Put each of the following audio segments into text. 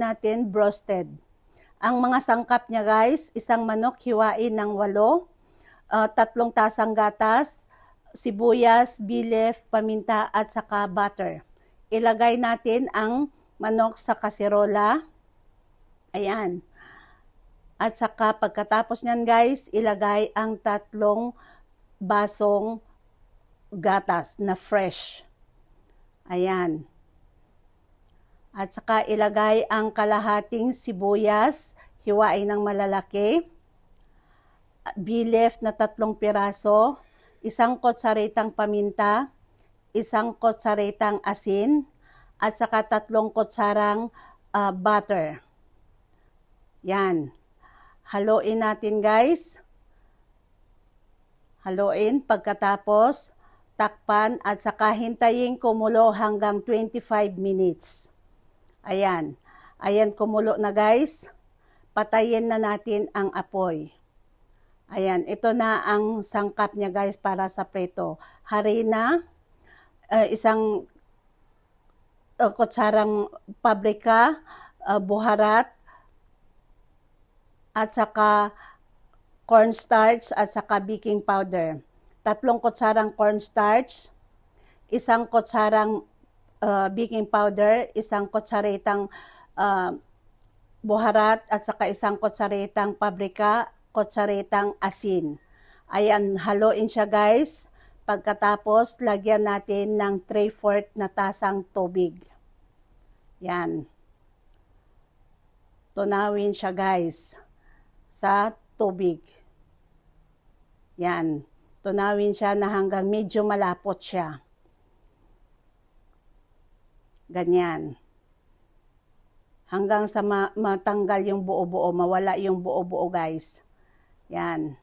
natin broasted. Ang mga sangkap niya guys, isang manok hiwain ng 8, 3 tasang gatas, sibuyas, bay leaf, paminta at saka butter. Ilagay natin ang manok sa kaserola. Ayan. At saka pagkatapos niyan guys, ilagay ang 3 basong gatas na fresh. Ayan. At saka ilagay ang kalahating sibuyas, hiwain ng malalaki, bay leaf na 3 piraso, 1 kutsaretang paminta, 1 kutsaretang asin, at saka 3 kutsarang butter. Yan. Haluin natin guys. Haluin pagkatapos takpan at saka hintayin kumulo hanggang 25 minutes. Ayan. Ayan, kumulo na guys. Patayin na natin ang apoy. Ayan, ito na ang sangkap niya guys para sa preto. Harina, 1 kutsarang paprika, buharat, at saka cornstarch at saka baking powder. 3 kutsarang cornstarch, 1 kutsarang baking powder, 1 kutsaretang buharat at saka 1 kutsaretang paprika, kutsaretang asin. Ayan, haluin siya guys. Pagkatapos, lagyan natin ng 3/4 na tasang tubig. Yan. Tunawin siya guys sa tubig. Yan. Tunawin siya na hanggang medyo malapot siya. Ganyan. Hanggang sa matanggal yung buo-buo, mawala yung buo-buo guys. Yan.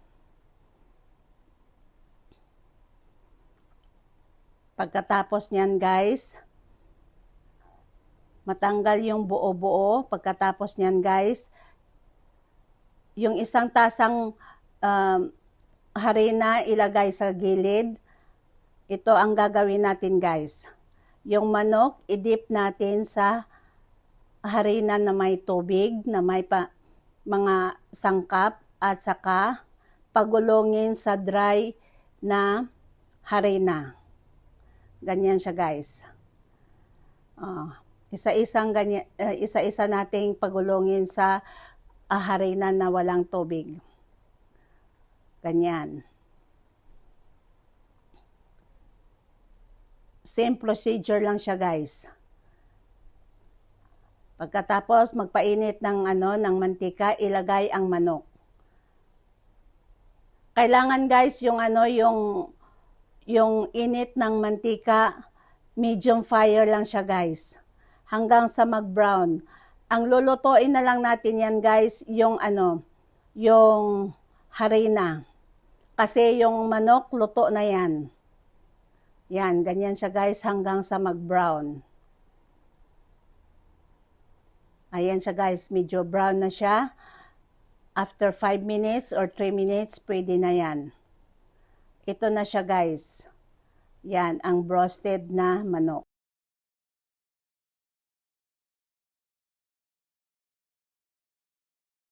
Pagkatapos niyan guys, matanggal yung buo-buo. Pagkatapos niyan guys, yung 1 tasang harina ilagay sa gilid. Ito ang gagawin natin guys. Yung manok, i-dip natin sa harina na may tubig, na may mga sangkap, at saka pagulungin sa dry na harina. Ganyan siya guys. Isa-isa nating pagulungin sa harina na walang tubig. Ganyan. Same procedure lang siya guys. Pagkatapos magpainit ng ng mantika, ilagay ang manok. Kailangan guys yung init ng mantika, medium fire lang siya guys. Hanggang sa mag-brown. Ang lulutuin na lang natin yan guys, yung harina. Kasi yung manok luto na yan. Yan, ganyan siya guys hanggang sa mag-brown. Ayan siya guys, medyo brown na siya. After 5 minutes or 3 minutes, pwede na yan. Ito na siya guys. Yan, ang broasted na manok.